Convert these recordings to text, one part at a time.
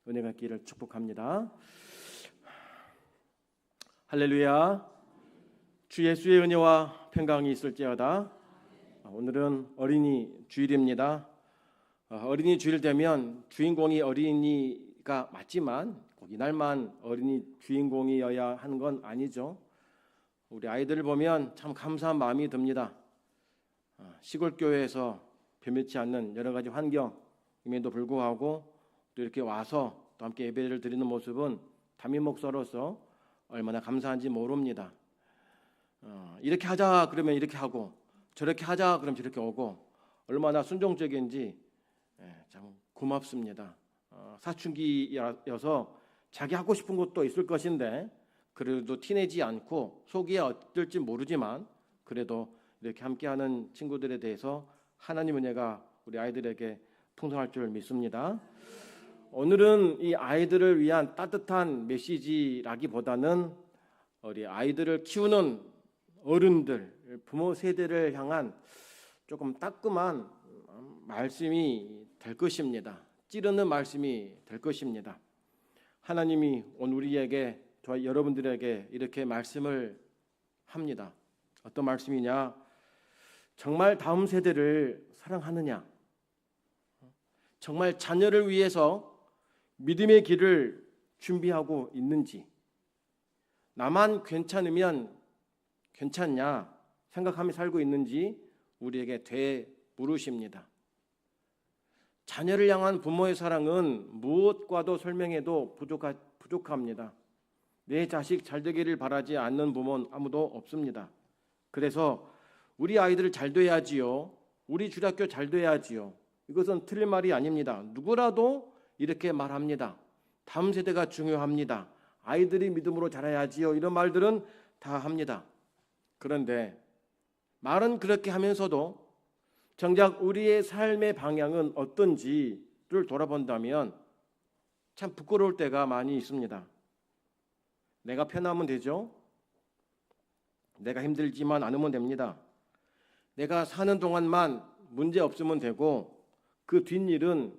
은혜가 있기를 축복합니다. 할렐루야. 주 예수의 은혜와 평강이 있을지어다. 오늘은 어린이 주일입니다. 어린이 주일 되면 주인공이 어린이가 맞지만 꼭 이날만 어린이 주인공이어야 하는 건 아니죠. 우리 아이들을 보면 참 감사한 마음이 듭니다. 시골 교회에서 변변치 않는 여러 가지 환경임에도 불구하고 또 이렇게 와서 또 함께 예배를 드리는 모습은 담임 목사로서 얼마나 감사한지 모릅니다. 이렇게 하자 그러면 이렇게 하고 저렇게 하자 그러면 저렇게 오고 얼마나 순종적인지 참 고맙습니다. 사춘기여서 자기 하고 싶은 것도 있을 것인데 그래도 티내지 않고 속이 어떨지 모르지만 그래도 이렇게 함께하는 친구들에 대해서 하나님 은혜가 우리 아이들에게 풍성할 줄 믿습니다. 오늘은 이 아이들을 위한 따뜻한 메시지라기보다는 우리 아이들을 키우는 어른들, 부모 세대를 향한 조금 따끔한 말씀이 될 것입니다. 찌르는 말씀이 될 것입니다. 하나님이 오늘 우리에게, 저와 여러분들에게 이렇게 말씀을 합니다. 어떤 말씀이냐? 정말 다음 세대를 사랑하느냐? 정말 자녀를 위해서 믿음의 길을 준비하고 있는지, 나만 괜찮으면 괜찮냐 생각하며 살고 있는지 우리에게 되물으십니다. 자녀를 향한 부모의 사랑은 무엇과도 설명해도 부족합니다. 내 자식 잘 되기를 바라지 않는 부모는 아무도 없습니다. 그래서 우리 아이들 잘 돼야지요, 우리 주일학교 잘 돼야지요, 이것은 틀린 말이 아닙니다. 누구라도 이렇게 말합니다. 다음 세대가 중요합니다. 아이들이 믿음으로 자라야지요, 이런 말들은 다 합니다. 그런데 말은 그렇게 하면서도 정작 우리의 삶의 방향은 어떤지를 돌아본다면 참 부끄러울 때가 많이 있습니다. 내가 편하면 되죠. 내가 힘들지만 않으면 됩니다. 내가 사는 동안만 문제 없으면 되고 그 뒷일은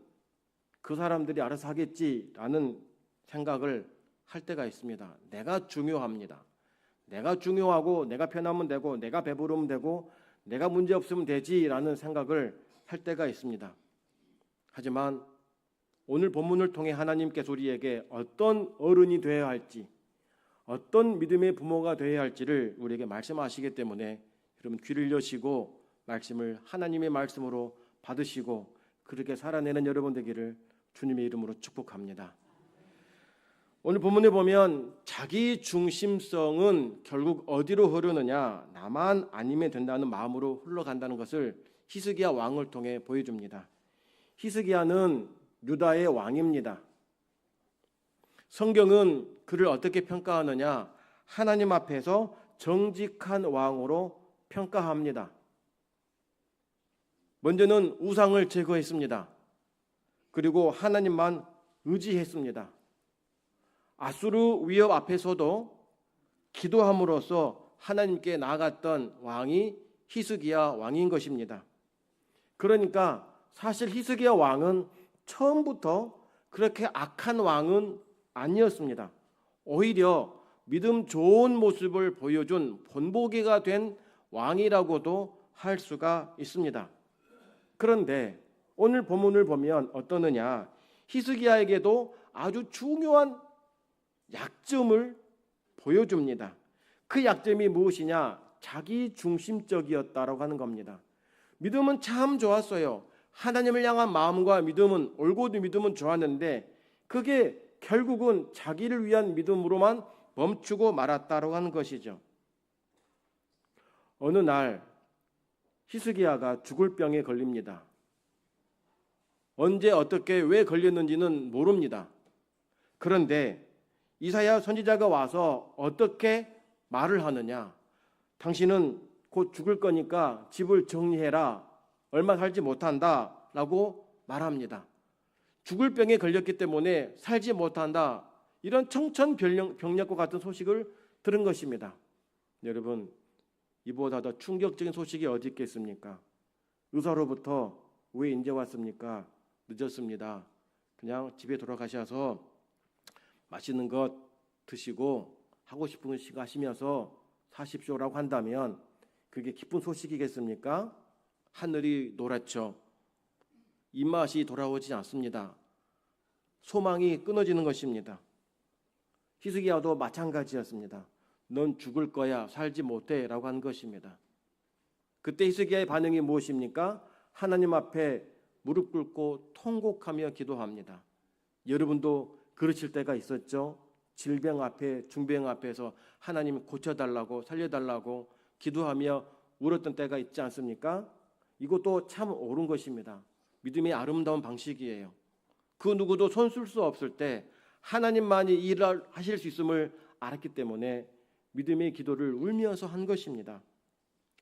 그 사람들이 알아서 하겠지라는 생각을 할 때가 있습니다. 내가 중요합니다. 내가 중요하고 내가 편하면 되고 내가 배부르면 되고 내가 문제 없으면 되지라는 생각을 할 때가 있습니다. 하지만 오늘 본문을 통해 하나님께서 우리에게 어떤 어른이 되어야 할지, 어떤 믿음의 부모가 되어야 할지를 우리에게 말씀하시기 때문에 여러분 귀를 여시고 말씀을 하나님의 말씀으로 받으시고 그렇게 살아내는 여러분 되기를 주님의 이름으로 축복합니다. 오늘 본문에 보면 자기 중심성은 결국 어디로 흐르느냐, 나만 아니면 된다는 마음으로 흘러간다는 것을 히스기야 왕을 통해 보여줍니다. 히스기야는 유다의 왕입니다. 성경은 그를 어떻게 평가하느냐, 하나님 앞에서 정직한 왕으로 평가합니다. 먼저는 우상을 제거했습니다. 그리고 하나님만 의지했습니다. 아수르 위협 앞에서도 기도함으로써 하나님께 나아갔던 왕이 히스기야 왕인 것입니다. 그러니까 사실 히스기야 왕은 처음부터 그렇게 악한 왕은 아니었습니다. 오히려 믿음 좋은 모습을 보여준 본보기가 된 왕이라고도 할 수가 있습니다. 그런데 오늘 본문을 보면 어떠느냐, 히스기야에게도 아주 중요한 약점을 보여줍니다. 그 약점이 무엇이냐? 자기 중심적이었다라고 하는 겁니다. 믿음은 참 좋았어요. 하나님을 향한 마음과 믿음은, 올곧은 믿음은 좋았는데 그게 결국은 자기를 위한 믿음으로만 멈추고 말았다라고 하는 것이죠. 어느 날 히스기야가 죽을 병에 걸립니다. 언제 어떻게 왜 걸렸는지는 모릅니다. 그런데 이사야 선지자가 와서 어떻게 말을 하느냐, 당신은 곧 죽을 거니까 집을 정리해라, 얼마 살지 못한다 라고 말합니다. 죽을 병에 걸렸기 때문에 살지 못한다, 이런 청천벽력과 같은 소식을 들은 것입니다. 여러분, 이보다 더 충격적인 소식이 어디 있겠습니까? 의사로부터 왜 이제 왔습니까? 늦었습니다. 그냥 집에 돌아가셔서 맛있는 것 드시고 하고 싶은 것 하시면서 사십시오라고 한다면 그게 기쁜 소식이겠습니까? 하늘이 노랗죠. 입맛이 돌아오지 않습니다. 소망이 끊어지는 것입니다. 히스기야도 마찬가지였습니다. 넌 죽을 거야, 살지 못해 라고 한 것입니다. 그때 히스기야의 반응이 무엇입니까? 하나님 앞에 무릎 꿇고 통곡하며 기도합니다. 여러분도 그러실 때가 있었죠? 질병 앞에, 중병 앞에서 하나님 고쳐달라고, 살려달라고 기도하며 울었던 때가 있지 않습니까? 이것도 참 옳은 것입니다. 믿음의 아름다운 방식이에요. 그 누구도 손쓸 수 없을 때 하나님만이 일을 하실 수 있음을 알았기 때문에 믿음의 기도를 울면서 한 것입니다.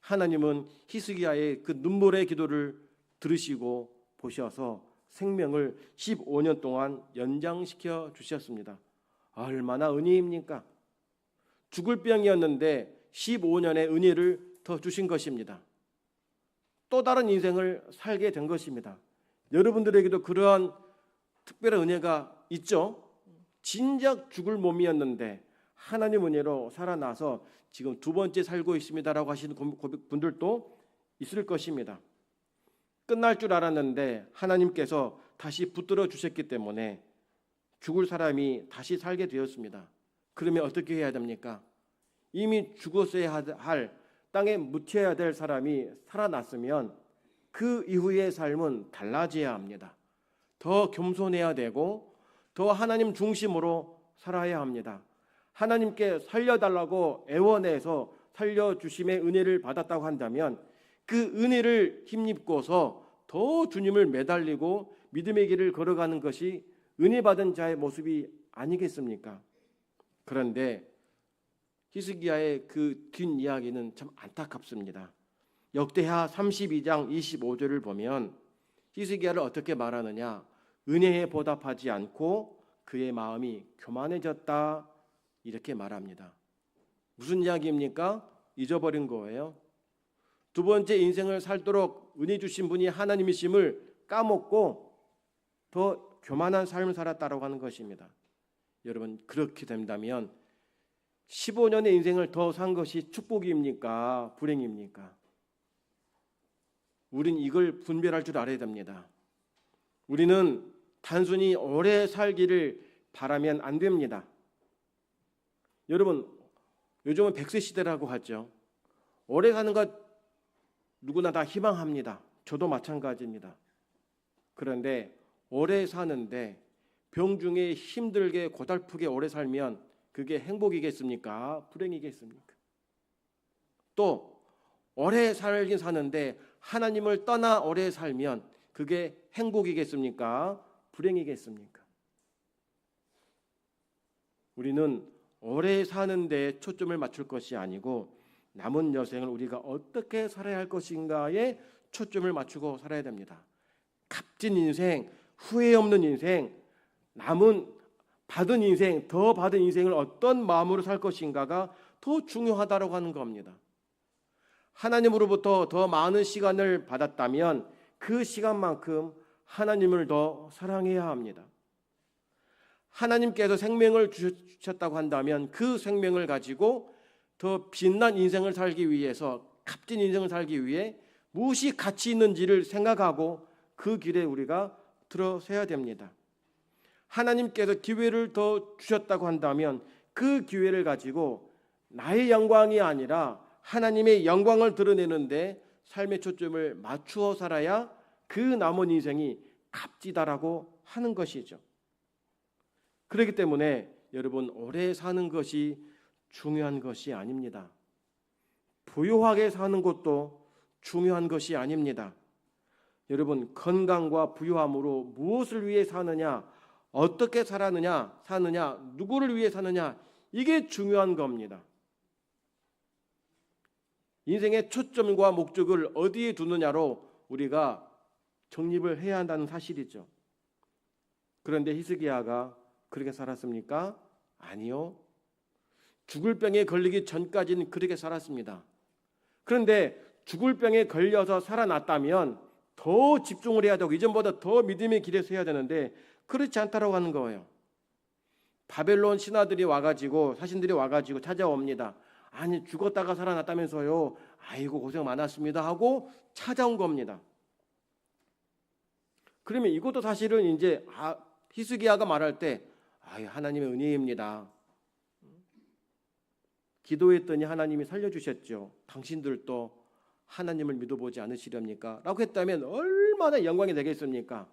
하나님은 히스기야의 그 눈물의 기도를 들으시고 보셔서 생명을 15년 동안 연장시켜 주셨습니다. 얼마나 은혜입니까? 죽을 병이었는데 15년의 은혜를 더 주신 것입니다. 또 다른 인생을 살게 된 것입니다. 여러분들에게도 그러한 특별한 은혜가 있죠? 진작 죽을 몸이었는데 하나님 은혜로 살아나서 지금 두 번째 살고 있습니다라고 하시는 분들도 있을 것입니다. 끝날 줄 알았는데 하나님께서 다시 붙들어 주셨기 때문에 죽을 사람이 다시 살게 되었습니다. 그러면 어떻게 해야 됩니까? 이미 죽었어야 할, 땅에 묻혀야 될 사람이 살아났으면 그 이후의 삶은 달라져야 합니다. 더 겸손해야 되고 더 하나님 중심으로 살아야 합니다. 하나님께 살려달라고 애원해서 살려주심의 은혜를 받았다고 한다면 그 은혜를 힘입고서 더 주님을 매달리고 믿음의 길을 걸어가는 것이 은혜 받은 자의 모습이 아니겠습니까? 그런데 히스기야의 그 뒷이야기는 참 안타깝습니다. 역대하 32장 25절을 보면 히스기야를 어떻게 말하느냐? 은혜에 보답하지 않고 그의 마음이 교만해졌다 이렇게 말합니다. 무슨 이야기입니까? 잊어버린 거예요. 두 번째 인생을 살도록 은혜 주신 분이 하나님이심을 까먹고 더 교만한 삶을 살았다라고 하는 것입니다. 여러분 그렇게 된다면 15년의 인생을 더 산 것이 축복입니까? 불행입니까? 우린 이걸 분별할 줄 알아야 됩니다. 우리는 단순히 오래 살기를 바라면 안 됩니다. 여러분 요즘은 100세 시대라고 하죠. 오래 사는 것 누구나 다 희망합니다. 저도 마찬가지입니다. 그런데 오래 사는데 병중에 힘들게 고달프게 오래 살면 그게 행복이겠습니까? 불행이겠습니까? 또 오래 살긴 사는데 하나님을 떠나 오래 살면 그게 행복이겠습니까? 불행이겠습니까? 우리는 오래 사는 데 초점을 맞출 것이 아니고 남은 여생을 우리가 어떻게 살아야 할 것인가에 초점을 맞추고 살아야 됩니다. 값진 인생, 후회 없는 인생, 남은 받은 인생, 더 받은 인생을 어떤 마음으로 살 것인가가 더 중요하다고 하는 겁니다. 하나님으로부터 더 많은 시간을 받았다면 그 시간만큼 하나님을 더 사랑해야 합니다. 하나님께서 생명을 주셨다고 한다면 그 생명을 가지고 더 빛난 인생을 살기 위해서, 값진 인생을 살기 위해 무엇이 가치 있는지를 생각하고 그 길에 우리가 들어서야 됩니다. 하나님께서 기회를 더 주셨다고 한다면 그 기회를 가지고 나의 영광이 아니라 하나님의 영광을 드러내는데 삶의 초점을 맞추어 살아야 그 남은 인생이 값지다라고 하는 것이죠. 그렇기 때문에 여러분 오래 사는 것이 중요한 것이 아닙니다. 부유하게 사는 것도 중요한 것이 아닙니다. 여러분 건강과 부유함으로 무엇을 위해 사느냐, 어떻게 사느냐, 누구를 위해 사느냐 이게 중요한 겁니다. 인생의 초점과 목적을 어디에 두느냐로 우리가 정립을 해야 한다는 사실이죠. 그런데 히스기야가 그렇게 살았습니까? 아니요. 죽을 병에 걸리기 전까지는 그렇게 살았습니다. 그런데 죽을 병에 걸려서 살아났다면 더 집중을 해야 되고 이전보다 더 믿음의 길에 서야 되는데 그렇지 않다라고 하는 거예요. 바벨론 신하들이 와가지고 사신들이 와가지고 찾아옵니다. 아니 죽었다가 살아났다면서요. 아이고 고생 많았습니다 하고 찾아온 겁니다. 그러면 이것도 사실은 이제 히스기야가 말할 때 하나님의 은혜입니다. 기도했더니 하나님이 살려주셨죠. 당신들도 하나님을 믿어보지 않으시렵니까? 라고 했다면 얼마나 영광이 되겠습니까?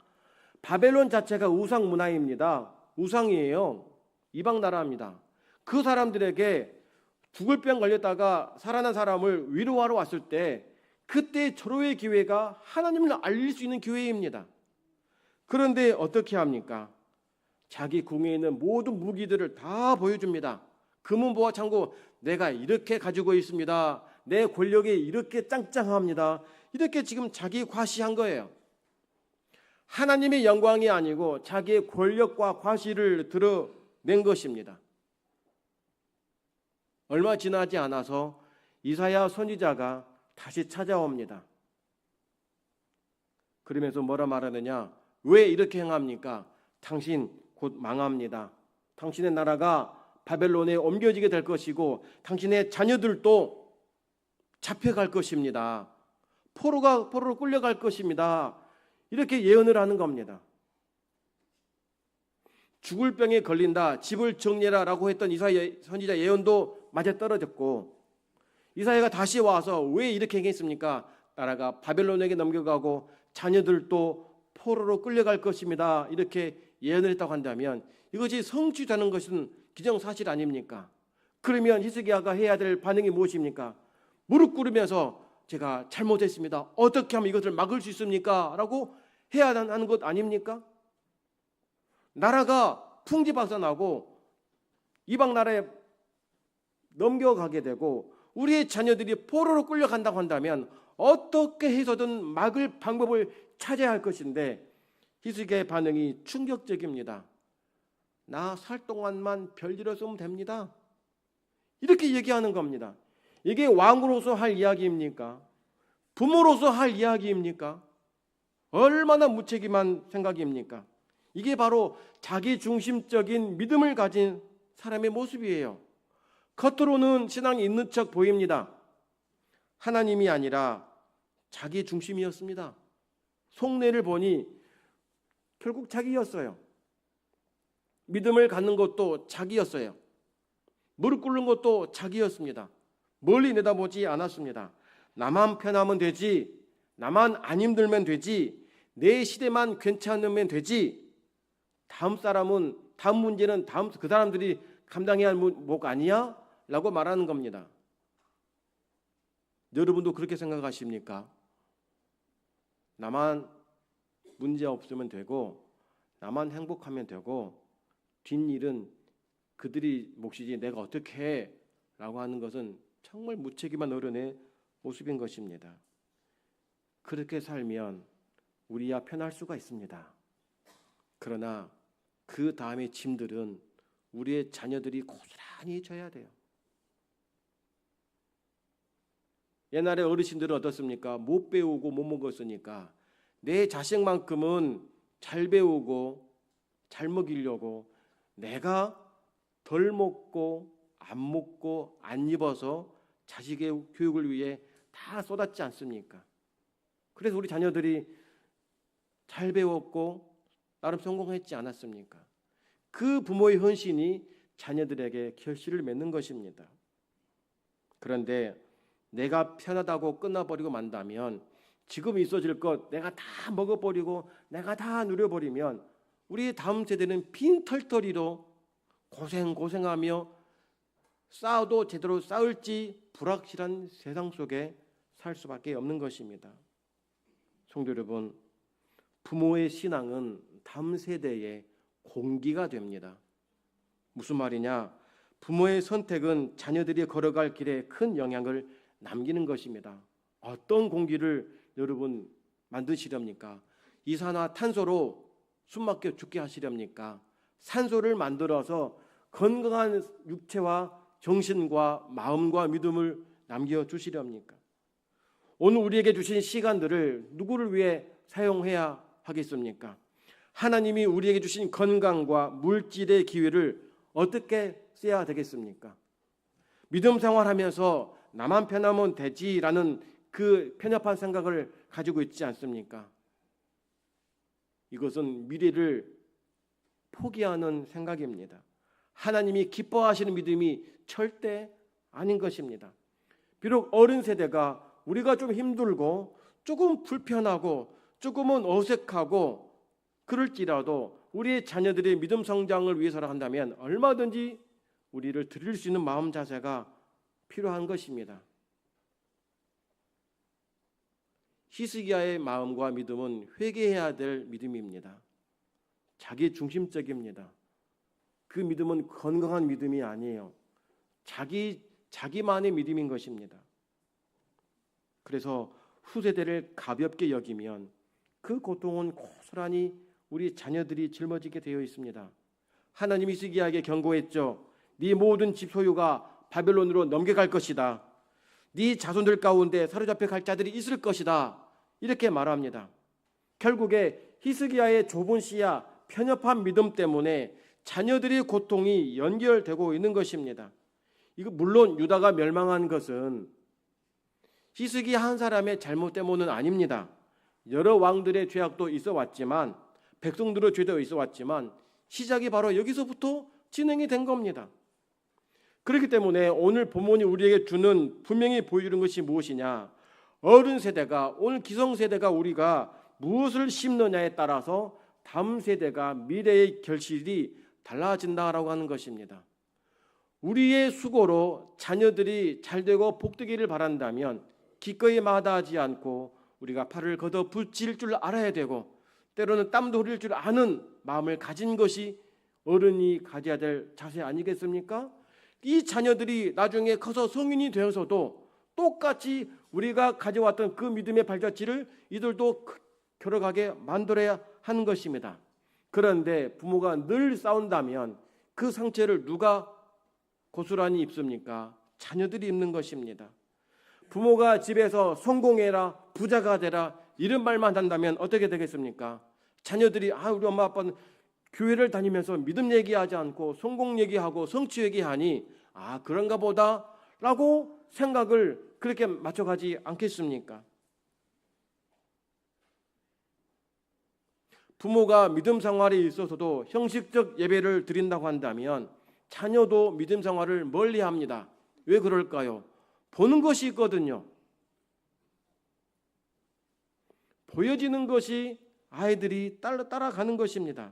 바벨론 자체가 우상 문화입니다. 우상이에요. 이방 나라입니다. 그 사람들에게 죽을 병 걸렸다가 살아난 사람을 위로하러 왔을 때 그때 절호의 기회가 하나님을 알릴 수 있는 기회입니다. 그런데 어떻게 합니까? 자기 궁에 있는 모든 무기들을 다 보여줍니다. 금은보화 창고 내가 이렇게 가지고 있습니다. 내 권력이 이렇게 짱짱합니다. 이렇게 지금 자기 과시한 거예요. 하나님의 영광이 아니고 자기의 권력과 과시를 드러낸 것입니다. 얼마 지나지 않아서 이사야 선지자가 다시 찾아옵니다. 그러면서 뭐라 말하느냐? 왜 이렇게 행합니까? 당신 곧 망합니다. 당신의 나라가 바벨론에 옮겨지게 될 것이고 당신의 자녀들도 잡혀갈 것입니다. 포로로 끌려갈 것입니다. 이렇게 예언을 하는 겁니다. 죽을 병에 걸린다, 집을 정리해라라고 했던 이사야 선지자 예언도 맞아떨어졌고 이사야가 다시 와서 왜 이렇게 행했습니까? 나라가 바벨론에게 넘겨가고 자녀들도 포로로 끌려갈 것입니다. 이렇게 예언을 했다고 한다면 이것이 성취되는 것은 기정사실 아닙니까? 그러면 히스기야가 해야 될 반응이 무엇입니까? 무릎 꿇으면서 제가 잘못했습니다. 어떻게 하면 이것을 막을 수 있습니까? 라고 해야 하는 것 아닙니까? 나라가 풍지박산나고 이방 나라에 넘겨가게 되고 우리의 자녀들이 포로로 끌려간다고 한다면 어떻게 해서든 막을 방법을 찾아야 할 것인데 히스기야의 반응이 충격적입니다. 나 살 동안만 별일 없으면 됩니다. 이렇게 얘기하는 겁니다. 이게 왕으로서 할 이야기입니까? 부모로서 할 이야기입니까? 얼마나 무책임한 생각입니까? 이게 바로 자기 중심적인 믿음을 가진 사람의 모습이에요. 겉으로는 신앙이 있는 척 보입니다. 하나님이 아니라 자기 중심이었습니다. 속내를 보니 결국 자기였어요. 믿음을 갖는 것도 자기였어요. 무릎 꿇는 것도 자기였습니다. 멀리 내다보지 않았습니다. 나만 편하면 되지, 나만 안 힘들면 되지, 내 시대만 괜찮으면 되지, 다음 문제는 그 사람들이 감당해야 할 목 아니야? 라고 말하는 겁니다. 여러분도 그렇게 생각하십니까? 나만 문제 없으면 되고 나만 행복하면 되고 뒷일은 그들이 몫이지 내가 어떻게 해? 라고 하는 것은 정말 무책임한 어른의 모습인 것입니다. 그렇게 살면 우리야 편할 수가 있습니다. 그러나 그 다음의 짐들은 우리의 자녀들이 고스란히 져야 돼요. 옛날에 어르신들은 어떻습니까? 못 배우고 못 먹었으니까 내 자식만큼은 잘 배우고 잘 먹이려고 내가 덜 먹고 안 입어서 자식의 교육을 위해 다 쏟았지 않습니까? 그래서 우리 자녀들이 잘 배웠고 나름 성공했지 않았습니까? 그 부모의 헌신이 자녀들에게 결실을 맺는 것입니다. 그런데 내가 편하다고 끝나버리고 만다면 지금 있어질 것 내가 다 먹어버리고 내가 다 누려버리면 우리 다음 세대는 빈털터리로 고생하며 싸워도 제대로 싸울지 불확실한 세상 속에 살 수밖에 없는 것입니다. 성도 여러분, 부모의 신앙은 다음 세대의 공기가 됩니다. 무슨 말이냐? 부모의 선택은 자녀들이 걸어갈 길에 큰 영향을 남기는 것입니다. 어떤 공기를 여러분 만드시렵니까? 이산화탄소로 숨막혀 죽게 하시렵니까? 산소를 만들어서 건강한 육체와 정신과 마음과 믿음을 남겨주시렵니까? 오늘 우리에게 주신 시간들을 누구를 위해 사용해야 하겠습니까? 하나님이 우리에게 주신 건강과 물질의 기회를 어떻게 써야 되겠습니까? 믿음 생활하면서 나만 편하면 되지라는 그 편협한 생각을 가지고 있지 않습니까? 이것은 미래를 포기하는 생각입니다. 하나님이 기뻐하시는 믿음이 절대 아닌 것입니다. 비록 어른 세대가 우리가 좀 힘들고 조금 불편하고 조금은 어색하고 그럴지라도 우리의 자녀들의 믿음 성장을 위해서라 한다면 얼마든지 우리를 드릴 수 있는 마음 자세가 필요한 것입니다. 히스기야의 마음과 믿음은 회개해야 될 믿음입니다. 자기 중심적입니다. 그 믿음은 건강한 믿음이 아니에요. 자기만의 믿음인 것입니다. 그래서 후세대를 가볍게 여기면 그 고통은 고스란히 우리 자녀들이 짊어지게 되어 있습니다. 하나님이 히스기야에게 경고했죠. 네 모든 집 소유가 바벨론으로 넘겨갈 것이다. 네 자손들 가운데 사로잡혀 갈 자들이 있을 것이다. 이렇게 말합니다. 결국에 히스기야의 좁은 시야, 편협한 믿음 때문에 자녀들의 고통이 연결되고 있는 것입니다. 이거 물론 유다가 멸망한 것은 히스기야 한 사람의 잘못 때문은 아닙니다. 여러 왕들의 죄악도 있어 왔지만 백성들의 죄도 있어 왔지만 시작이 바로 여기서부터 진행이 된 겁니다. 그렇기 때문에 오늘 본문이 우리에게 주는 분명히 보여주는 것이 무엇이냐? 어른 세대가 오늘 기성 세대가 우리가 무엇을 심느냐에 따라서 다음 세대가 미래의 결실이 달라진다라고 하는 것입니다. 우리의 수고로 자녀들이 잘되고 복되기를 바란다면 기꺼이 마다하지 않고 우리가 팔을 걷어 붙일 줄 알아야 되고 때로는 땀도 흘릴 줄 아는 마음을 가진 것이 어른이 가져야 될 자세 아니겠습니까? 이 자녀들이 나중에 커서 성인이 되어서도 똑같이 우리가 가져왔던 그 믿음의 발자취를 이들도 걸어가게 만들어야 하는 것입니다. 그런데 부모가 늘 싸운다면 그 상처를 누가 고스란히 입습니까? 자녀들이 입는 것입니다. 부모가 집에서 성공해라, 부자가 되라 이런 말만 한다면 어떻게 되겠습니까? 자녀들이 우리 엄마 아빠는 교회를 다니면서 믿음 얘기하지 않고 성공 얘기하고 성취 얘기하니 그런가 보다 라고 생각을 그렇게 맞춰가지 않겠습니까? 부모가 믿음 생활에 있어서도 형식적 예배를 드린다고 한다면 자녀도 믿음 생활을 멀리합니다. 왜 그럴까요? 보는 것이 있거든요. 보여지는 것이 아이들이 따라가는 것입니다.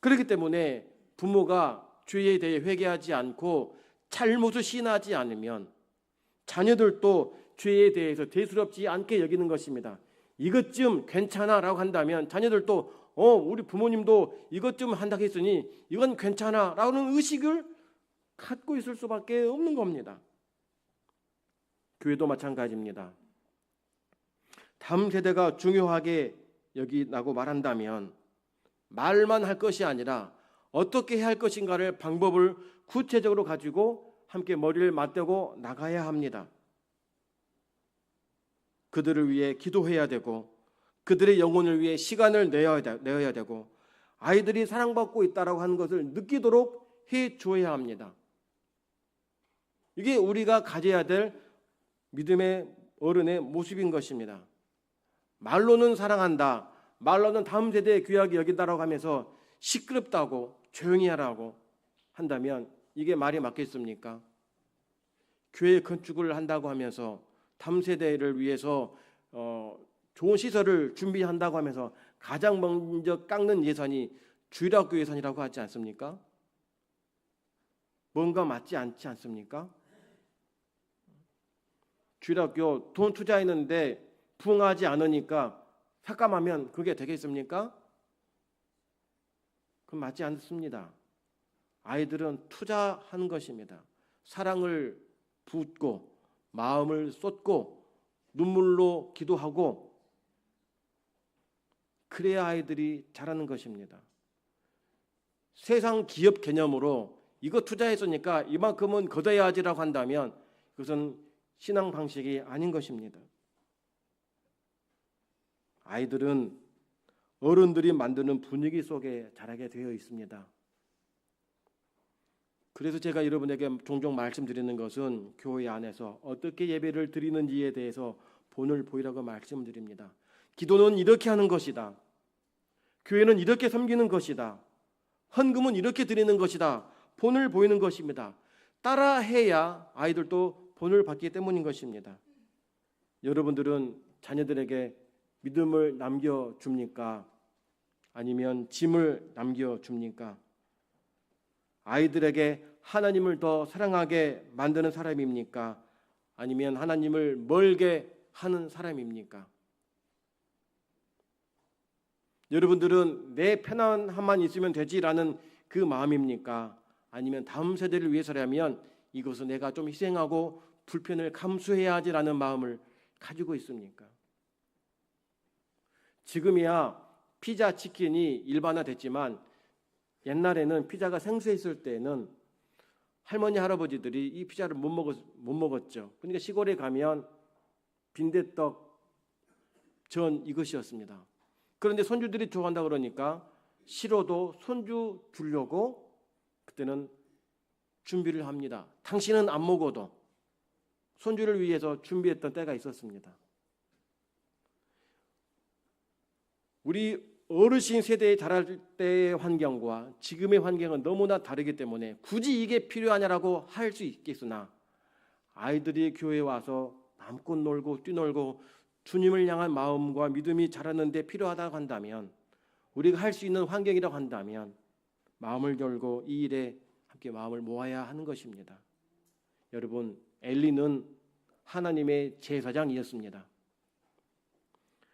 그렇기 때문에 부모가 죄에 대해 회개하지 않고 잘못을 시인하지 않으면 자녀들도 죄에 대해서 대수롭지 않게 여기는 것입니다. 이것 좀 괜찮아 라고 한다면 자녀들도 우리 부모님도 이것 좀 한다고 했으니 이건 괜찮아 라는 의식을 갖고 있을 수밖에 없는 겁니다. 교회도 마찬가지입니다. 다음 세대가 중요하게 여기라고 말한다면 말만 할 것이 아니라 어떻게 해야 할 것인가를 방법을 구체적으로 가지고 함께 머리를 맞대고 나가야 합니다. 그들을 위해 기도해야 되고 그들의 영혼을 위해 시간을 내어야 되고 아이들이 사랑받고 있다라고 하는 것을 느끼도록 해줘야 합니다. 이게 우리가 가져야 될 믿음의 어른의 모습인 것입니다. 말로는 사랑한다, 말로는 다음 세대에 귀하게 여긴다라고 하면서 시끄럽다고 조용히 하라고 한다면 이게 말이 맞겠습니까? 교회 건축을 한다고 하면서 다음 세대를 위해서 좋은 시설을 준비한다고 하면서 가장 먼저 깎는 예산이 주일학교 예산이라고 하지 않습니까? 뭔가 맞지 않지 않습니까? 주일학교 돈 투자했는데 부응하지 않으니까 삭감하면 그게 되겠습니까? 그건 맞지 않습니다. 아이들은 투자하는 것입니다. 사랑을 붓고 마음을 쏟고 눈물로 기도하고 그래야 아이들이 자라는 것입니다. 세상 기업 개념으로 이거 투자했으니까 이만큼은 걷어야지라고 한다면 그것은 신앙 방식이 아닌 것입니다. 아이들은 어른들이 만드는 분위기 속에 자라게 되어 있습니다. 그래서 제가 여러분에게 종종 말씀드리는 것은 교회 안에서 어떻게 예배를 드리는지에 대해서 본을 보이라고 말씀드립니다. 기도는 이렇게 하는 것이다. 교회는 이렇게 섬기는 것이다. 헌금은 이렇게 드리는 것이다. 본을 보이는 것입니다. 따라해야 아이들도 본을 받기 때문인 것입니다. 여러분들은 자녀들에게 믿음을 남겨줍니까? 아니면 짐을 남겨줍니까? 아이들에게 하나님을 더 사랑하게 만드는 사람입니까? 아니면 하나님을 멀게 하는 사람입니까? 여러분들은 내 편안함만 있으면 되지라는 그 마음입니까? 아니면 다음 세대를 위해서라면 이것은 내가 좀 희생하고 불편을 감수해야지라는 마음을 가지고 있습니까? 지금이야 피자, 치킨이 일반화됐지만 옛날에는 피자가 생소했을 때는 할머니, 할아버지들이 이 피자를 못 먹었죠. 그러니까 시골에 가면 빈대떡, 전 이것이었습니다. 그런데 손주들이 좋아한다 그러니까 싫어도 손주 주려고 그때는 준비를 합니다. 당신은 안 먹어도 손주를 위해서 준비했던 때가 있었습니다. 우리 어르신 세대에 자랄 때의 환경과 지금의 환경은 너무나 다르기 때문에 굳이 이게 필요하냐라고 할 수 있겠으나 아이들이 교회에 와서 마음껏 놀고 뛰놀고 주님을 향한 마음과 믿음이 자라는데 필요하다고 한다면, 우리가 할 수 있는 환경이라고 한다면 마음을 열고 이 일에 함께 마음을 모아야 하는 것입니다. 여러분, 엘리는 하나님의 제사장이었습니다.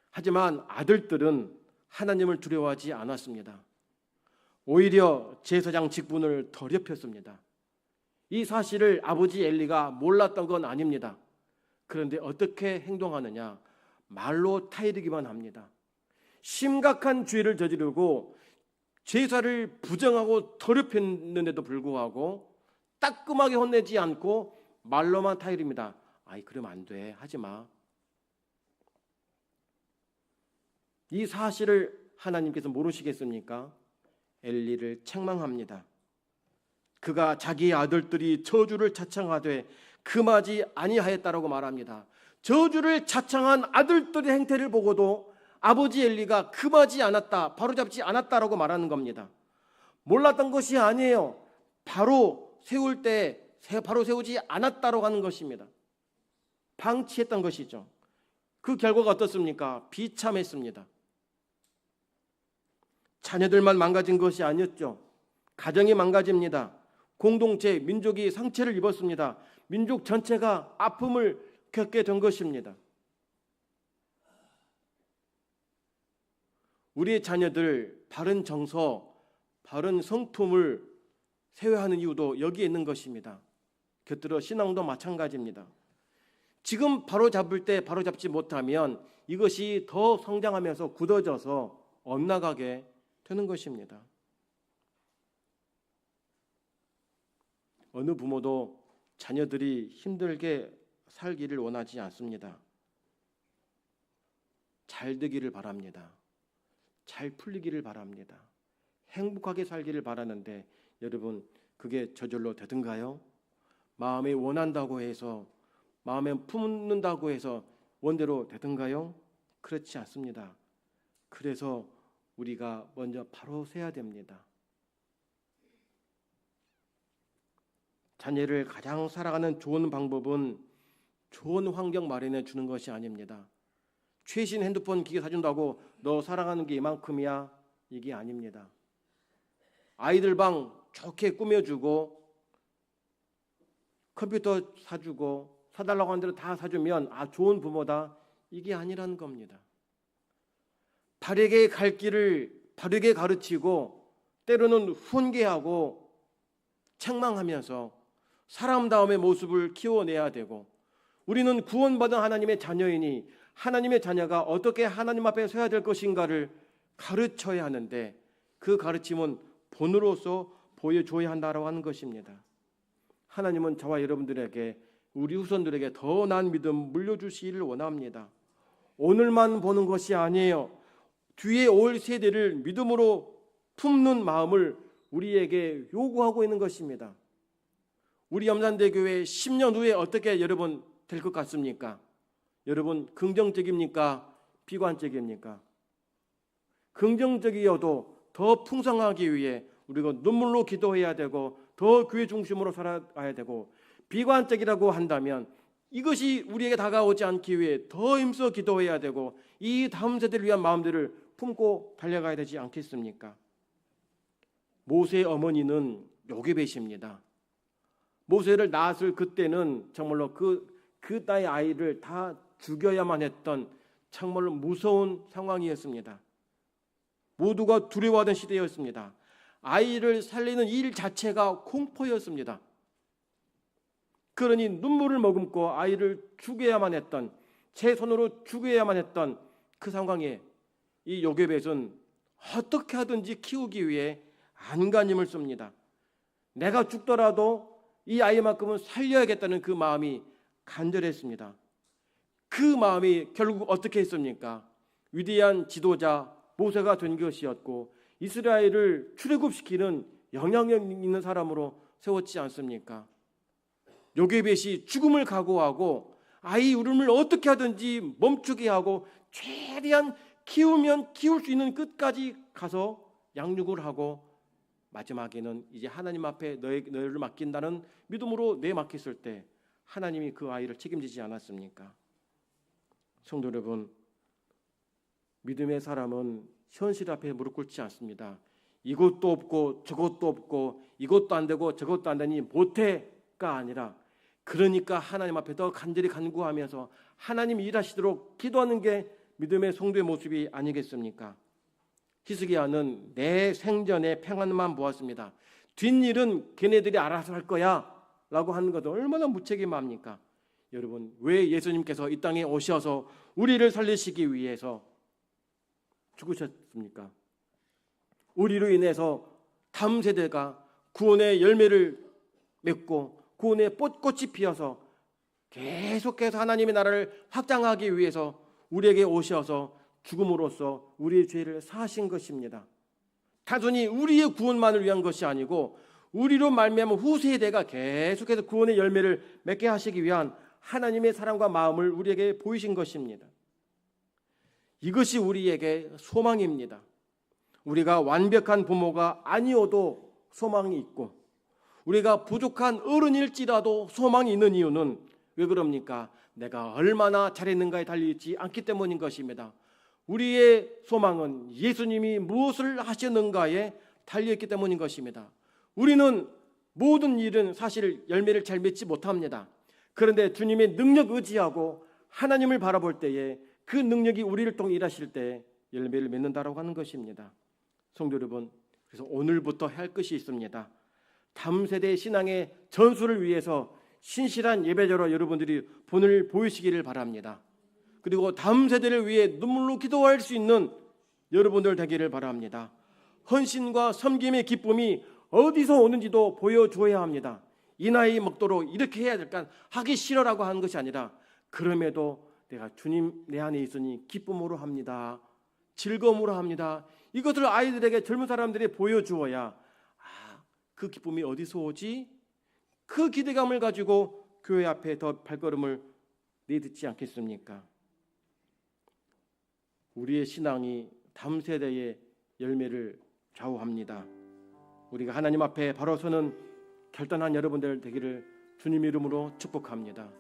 하지만 아들들은 하나님을 두려워하지 않았습니다. 오히려 제사장 직분을 더럽혔습니다. 이 사실을 아버지 엘리가 몰랐던 건 아닙니다. 그런데 어떻게 행동하느냐? 말로 타이르기만 합니다. 심각한 죄를 저지르고 제사를 부정하고 더럽혔는데도 불구하고 따끔하게 혼내지 않고 말로만 타이릅니다. 아이, 그러면 안 돼. 하지 마. 이 사실을 하나님께서 모르시겠습니까? 엘리를 책망합니다. 그가 자기의 아들들이 저주를 자청하되 금하지 아니하였다라고 말합니다. 저주를 자청한 아들들의 행태를 보고도 아버지 엘리가 금하지 않았다, 바로잡지 않았다라고 말하는 겁니다. 몰랐던 것이 아니에요. 바로 세울 때 바로 세우지 않았다라고 하는 것입니다. 방치했던 것이죠. 그 결과가 어떻습니까? 비참했습니다. 자녀들만 망가진 것이 아니었죠. 가정이 망가집니다. 공동체, 민족이 상처를 입었습니다. 민족 전체가 아픔을 겪게 된 것입니다. 우리의 자녀들 바른 정서, 바른 성품을 세워하는 이유도 여기에 있는 것입니다. 곁들여 신앙도 마찬가지입니다. 지금 바로잡을 때 바로잡지 못하면 이것이 더 성장하면서 굳어져서 엇나가게 되는 것입니다. 어느 부모도 자녀들이 힘들게 살기를 원하지 않습니다. 잘 되기를 바랍니다. 잘 풀리기를 바랍니다. 행복하게 살기를 바라는데 여러분, 그게 저절로 되든가요? 마음에 원한다고 해서, 마음에 품는다고 해서 원대로 되든가요? 그렇지 않습니다. 그래서 우리가 먼저 바로 세야 됩니다. 자녀를 가장 살아가는 좋은 방법은 좋은 환경 마련해 주는 것이 아닙니다. 최신 핸드폰 기계 사준다고 너 사랑하는 게 이만큼이야? 이게 아닙니다. 아이들 방 좋게 꾸며주고 컴퓨터 사주고 사달라고 하는 대로 다 사주면 좋은 부모다, 이게 아니라는 겁니다. 바르게 갈 길을 바르게 가르치고 때로는 훈계하고 책망하면서 사람다움의 모습을 키워내야 되고, 우리는 구원받은 하나님의 자녀이니 하나님의 자녀가 어떻게 하나님 앞에 서야 될 것인가를 가르쳐야 하는데, 그 가르침은 본으로서 보여줘야 한다고 하는 것입니다. 하나님은 저와 여러분들에게, 우리 후손들에게 더 나은 믿음 물려주시기를 원합니다. 오늘만 보는 것이 아니에요. 뒤에 올 세대를 믿음으로 품는 마음을 우리에게 요구하고 있는 것입니다. 우리 염산대교회 10년 후에 어떻게 여러분 될 것 같습니까? 여러분 긍정적입니까? 비관적입니까? 긍정적이어도 더 풍성하기 위해 우리가 눈물로 기도해야 되고 더 교회 중심으로 살아가야 되고, 비관적이라고 한다면 이것이 우리에게 다가오지 않기 위해 더 힘써 기도해야 되고 이 다음 세대를 위한 마음들을 품고 달려가야 되지 않겠습니까? 모세의 어머니는 요게벳입니다. 모세를 낳았을 그때는 정말로 그 나의 아이를 다 죽여야만 했던 정말로 무서운 상황이었습니다. 모두가 두려워하던 시대였습니다. 아이를 살리는 일 자체가 공포였습니다. 그러니 눈물을 머금고 아이를 죽여야만 했던, 제 손으로 죽여야만 했던 그 상황에 이 요게벳은 어떻게 하든지 키우기 위해 안간힘을 씁니다. 내가 죽더라도 이 아이만큼은 살려야겠다는 그 마음이 간절했습니다. 그 마음이 결국 어떻게 했습니까? 위대한 지도자 모세가 된 것이었고 이스라엘을 출애굽시키는 영향력 있는 사람으로 세웠지 않습니까? 요게벳이 죽음을 각오하고 아이 울음을 어떻게 하든지 멈추게 하고 최대한 키우면 키울 수 있는 끝까지 가서 양육을 하고 마지막에는 이제 하나님 앞에 너희를 맡긴다는 믿음으로 내맡겼을 때 하나님이 그 아이를 책임지지 않았습니까? 성도 여러분, 믿음의 사람은 현실 앞에 무릎 꿇지 않습니다. 이것도 없고 저것도 없고 이것도 안 되고 저것도 안 되니 못해가 아니라, 그러니까 하나님 앞에 더 간절히 간구하면서 하나님 일하시도록 기도하는 게 믿음의 성도의 모습이 아니겠습니까? 히스기야는 내 생전에 평안만 보았습니다. 뒷일은 걔네들이 알아서 할 거야 라고 하는 것도 얼마나 무책임합니까? 여러분, 왜 예수님께서 이 땅에 오셔서 우리를 살리시기 위해서 죽으셨습니까? 우리로 인해서 다음 세대가 구원의 열매를 맺고 구원의 꽃이 피어서 계속해서 하나님의 나라를 확장하기 위해서 우리에게 오셔서 죽음으로써 우리의 죄를 사하신 것입니다. 단순히 우리의 구원만을 위한 것이 아니고 우리로 말미암아 후세대가 계속해서 구원의 열매를 맺게 하시기 위한 하나님의 사랑과 마음을 우리에게 보이신 것입니다. 이것이 우리에게 소망입니다. 우리가 완벽한 부모가 아니어도 소망이 있고 우리가 부족한 어른일지라도 소망이 있는 이유는 왜 그럽니까? 내가 얼마나 잘했는가에 달려있지 않기 때문인 것입니다. 우리의 소망은 예수님이 무엇을 하셨는가에 달려있기 때문인 것입니다. 우리는 모든 일은 사실 열매를 잘 맺지 못합니다. 그런데 주님의 능력 의지하고 하나님을 바라볼 때에 그 능력이 우리를 통해 일하실 때 열매를 맺는다라고 하는 것입니다. 성도 여러분, 그래서 오늘부터 할 것이 있습니다. 다음 세대의 신앙의 전수를 위해서 신실한 예배자로 여러분들이 본을 보이시기를 바랍니다. 그리고 다음 세대를 위해 눈물로 기도할 수 있는 여러분들 되기를 바랍니다. 헌신과 섬김의 기쁨이 어디서 오는지도 보여줘야 합니다. 이 나이 먹도록 이렇게 해야 될까, 하기 싫어라고 하는 것이 아니라 그럼에도 내가 주님 내 안에 있으니 기쁨으로 합니다. 즐거움으로 합니다. 이것을 아이들에게, 젊은 사람들이 보여주어야 그 기쁨이 어디서 오지? 그 기대감을 가지고 교회 앞에 더 발걸음을 내딛지 않겠습니까? 우리의 신앙이 다음 세대의 열매를 좌우합니다. 우리가 하나님 앞에 바로 서는 결단한 여러분들 되기를 주님 이름으로 축복합니다.